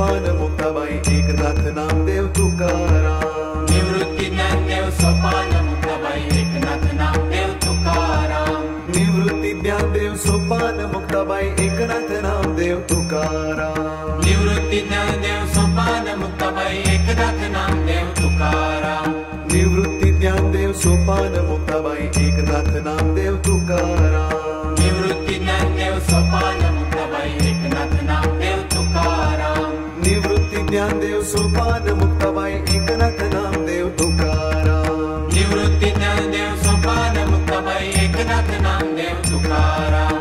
सोपान मुक्ताबाई एकनाथ नामदेव तुकाराम. निवृत्ती ज्ञानदेव सोपान मुक्ताबाई एकनाथ नामदेव तुकाराम. निवृत्ती ज्ञानदेव सोपान मुक्ताबाई एकनाथ नामदेव तुकाराम. निवृत्ती ज्ञानदेव सोपान मुक्ताबाई एकनाथ नामदेव तुकाराम. निवृत्ती ज्ञानदेव सोपान मुक्ताबाई एकनाथ नामदेव तुकाराम. निवृत्ती ज्ञानदेव सोपान मुक्ताबाई एकनाथ नामदेव तुकाराम. निवृत्ती ज्ञानदेव सोपान मुक्ताबाई एकनाथ नामदेव तुकाराम. निवृत्ती ज्ञानदेव सोपान मुक्ताबाई एकनाथ नामदेव तुकाराम.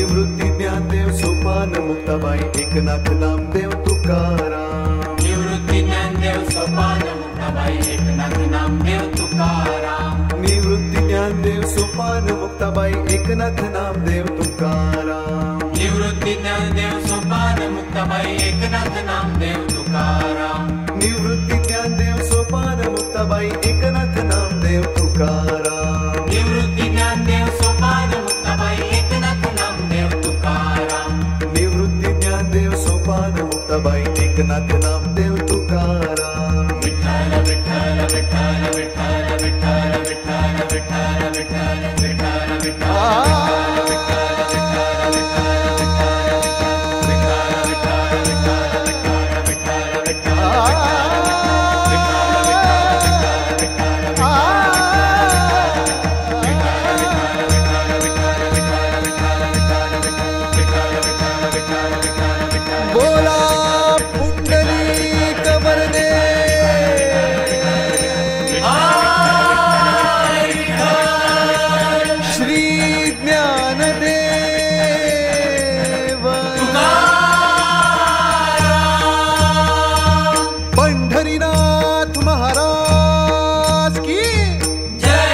निवृत्ती ज्ञानदेव सोपान मुक्ताबाई एकनाथ नामदेव तुकाराम. निवृत्ती ज्ञानदेव सोपान मुक्ताबाई एकनाथ नामदेव तुकाराम. निवृत्ती ज्ञानदेव सोपान मुक्ताबाई एकनाथ नामदेव तुकाराम. निवृत्ती ज्ञानदेव सोपान मुक्ताबाई एकनाथ नामदेव तुकाराम. निवृत्ती ज्ञानदेव सोपान मुक्ताबाई एकनाथ नामदेव तुकाराम. निवृत्ती ज्ञानदेव सोपान मुक्ताबाई एकनाथ नामदेव तुकाराम. निवृत्ती ज्ञानदेव सोपान मुक्ताबाई एकनाथ नामदेव तुकाराम. विठ्ठल विठ्ठल विठ्ठल विठ्ठल विठ्ठल विठ्ठल विठ्ठल विठ्ठल विठ्ठल बोला पुंडलिक वरदे. श्री ज्ञानदेव पंढरीनाथ महाराज की जय.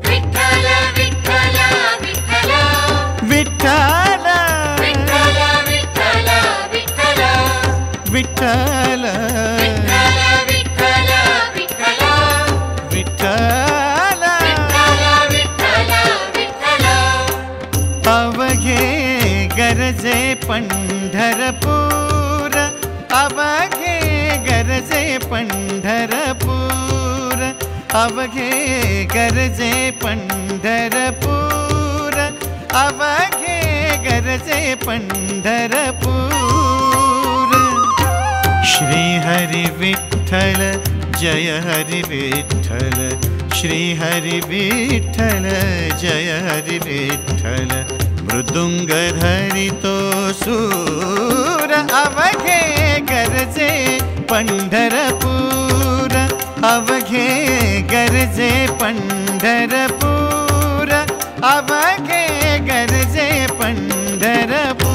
विठ्ठल विठ्ठल विठ्ठल विठ्ठल विठ्ठल विठ्ठल विठ्ठल विठ्ठल विठ्ठल विठ्ठल विठ्ठल विठ्ठल विठ्ठल अवघे गरजे पंढरपूर. अवघे गरजे पंढरपूर. अवघे गरजे पंढरपूर. अवघे गरजे पंढरपूर. श्री हरि विठ्ठल जय हरि विठ्ठल. श्री हरि विठ्ठल जय हरि विठ्ठल. मृदुंग धरितो सूर. अवघे गरजे पंढरपूर. अवघे गरजे पंढरपूर. अवघे गरजे पंढरपूर.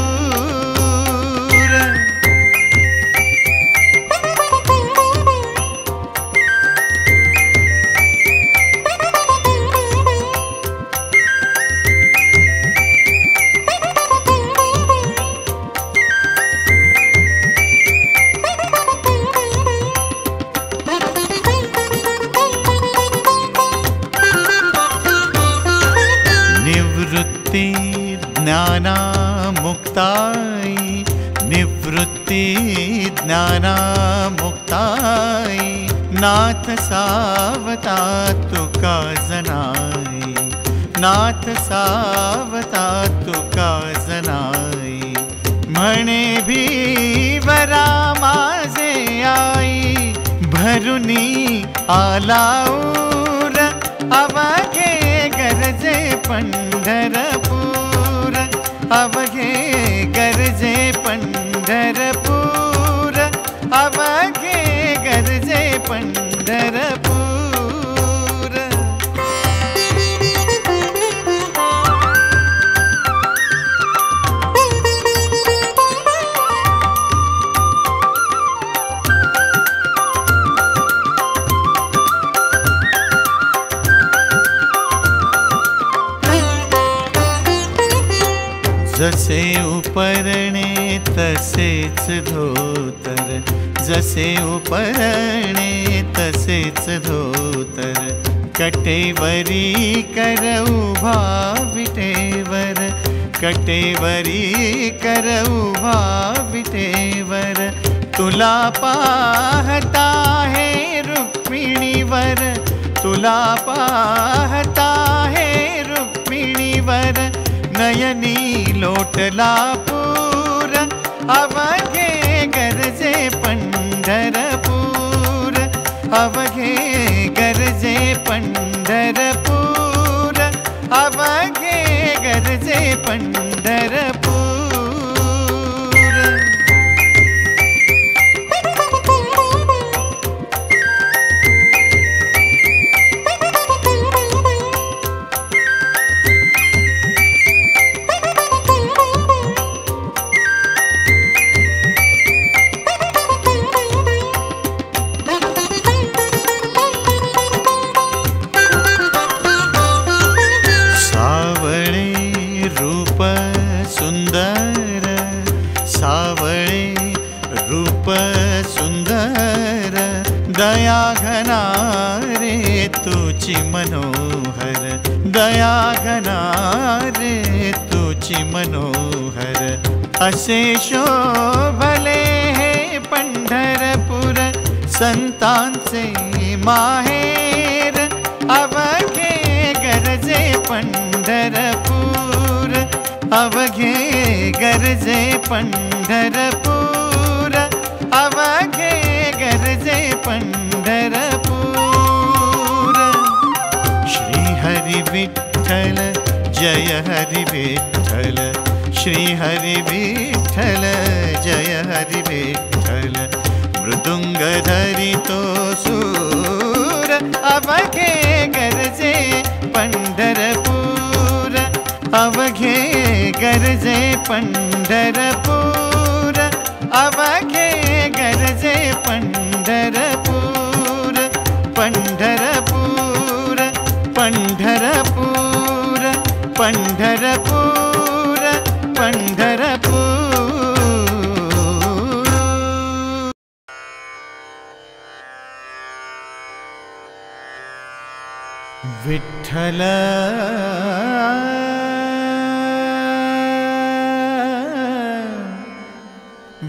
निवृत्ति ज्ञानामुक्ताई. निवृत्ति ज्ञानामुक्ताई. नाथ सावता तुका जनाई. नाथ सावता तुका जनाई. म्हणे भी वरा माझे आई. भरुनी आलाऊर. अवघे गरजे पंढरपूर. अवघे गरजे पंढरपूर. अवघे गरजे पंढरपूर. जसे उपरणे तसेच धोतर, जसे उपरणे तसेच धोतर, कटेवरी कर उभा विटेवर, कटेवरी कर उभा विटेवर, तुला पाहता है रुक्मिणीवर, तुला पाहता है रुक्मिणीवर, नयनी लोटला पूर, अवघे गरजे पंढरपूर, अवघे गरजे पंढरपूर, अवघे गरजे पंढरपूर. दया घना रे तुची मनोहर, दया घना रे तुची मनोहर, असे शोभले हे पंढरपूर, संतांचे माहेर, अवघे गरजे पंढरपूर, अवघे गरजे पंढरपूर, अवघे गरजे पंढरपूर. श्री हरि विठ्ठल जय हरि विठ्ठल, श्री हरि विठ्ठल जय हरि विठ्ठल, मृदुंग धरितो सूर, अवघे गरजे पंढरपूर, अवघे गरजे पंढरपूर, अवघे गरजे पंढरपूर, पंढरपूर, पंढरपूर, पंढरपूर, पंढरपूर. विठ्ठल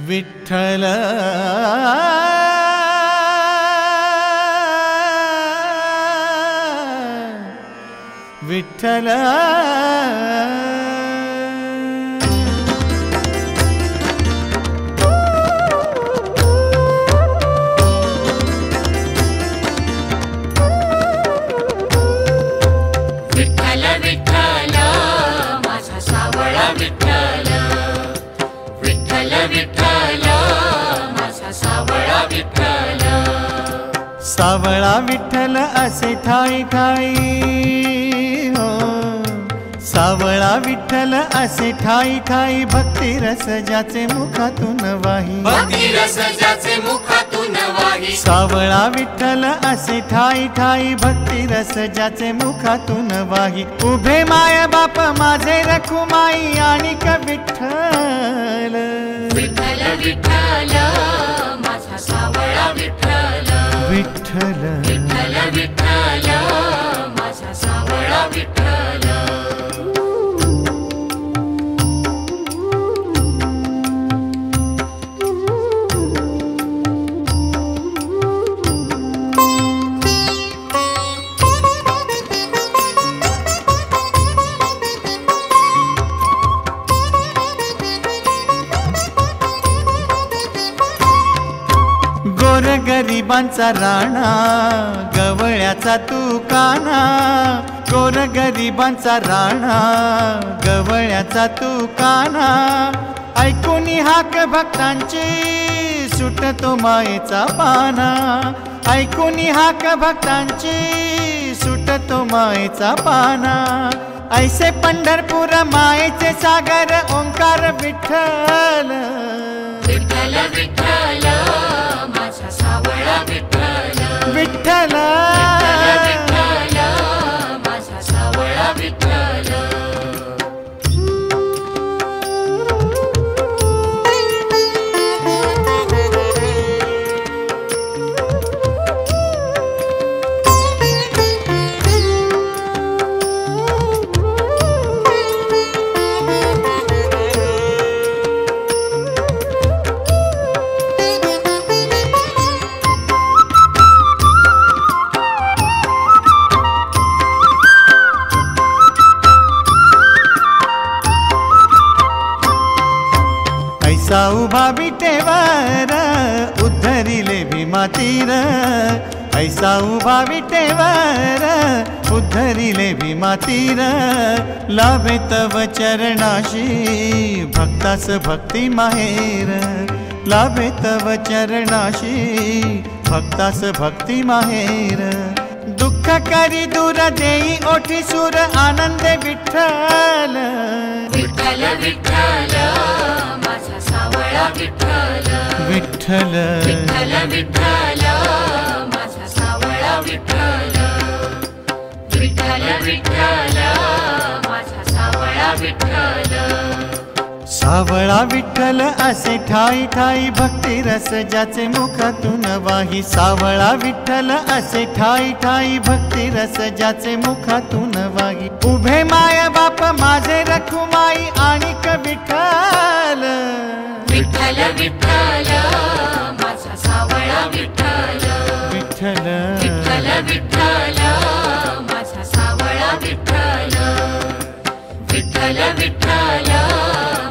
विठ्ठल विठ्ठल. विठ्ठल विठ्ठल माझा सावळा विठ्ठल, विठ्ठल विठ्ठल माझा सावळा विठ्ठल. सावळा विठ्ठल असे ठाई ठाई हो, सावळा विठ्ठल असे ठाई ठाई, भक्ती रस ज्याचे मुखातून वाही, भक्ती रस ज्याचे मुखातून वाही. सावळा विठ्ठल असे ठाई ठाई, भक्ती रस ज्याचे मुखातून वाही. उभे माय बाप माझे रखुमाई आणि क विठ्ठल, विठ्ठल विठ्ठल माझा सावळा विठ्ठल, विठ्ठल विठ्ठल विठ्ठल माझा सावळा विठ्ठल. गोरगरिबांचा राणा, गवळ्याचा तू काना, गोरगरिबांचा राणा, गवळ्याचा तू काना. ऐकून हाक भक्तांची सुटतो मायेचा पाना, ऐकून हाक भक्तांची सुटतो मायेचा पाना. ऐसे पंढरपूर मायेचे सागर ओंकार विठ्ठल, विठ्ठल विठ्ठल माझा सावळा विठ्ठल, विठ्ठल विठ्ठल माझा सावळा विठ्ठल. ऐसा उभा विटेवर उद्धरिले भीमा तीर, ऐसा उभा विटेवर उद्धरिले भीमा तीर, लाभे तव चरणाशी भक्तास भक्ती माहेर, लाभे तव चरणाशी भक्तास भक्ती माहेर, दुःख करी दूर देई ओठी सूर आनंदे विठ्ठल, विठ्ठल विठ्ठल माझा सावळा विठ्ठल, विठ्ठल विठ्ठल विठ्ठल माझा सावळा विठ्ठल, विठ्ठल विठ्ठल माझा सावळा विठ्ठल, सावळा विठ्ठल असे ठाई ठाई भक्ती रस ज्याचे मुखातून वाही, सावळा विठ्ठल असे ठाई ठाई भक्ती रस ज्याचे मुखातून वाही, उभे माय बाप माझे रखुमाई आणिक विठ्ठल, विठ्ठल विठ्ठल माझा सावळा विठ्ठल, विठ्ठल विठ्ठल विठ्ठल माझा सावळा विठ्ठल, विठ्ठल विठ्ठल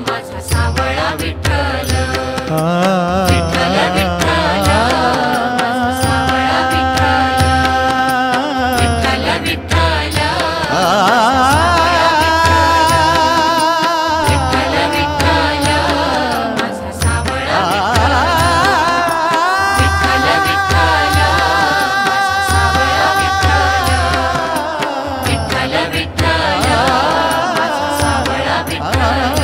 माझा सावळा विठ्ठल, विठ्ठल विठ्ठल माझा सावळा विठ्ठल, विठ्ठल विठ्ठल विठ्ठल विठ्ठल माझा सावळा विठ्ठल, विठ्ठल माझा सावळा विठ्ठल, विठ्ठल विठ्ठल माझा सावळा विठ्ठल.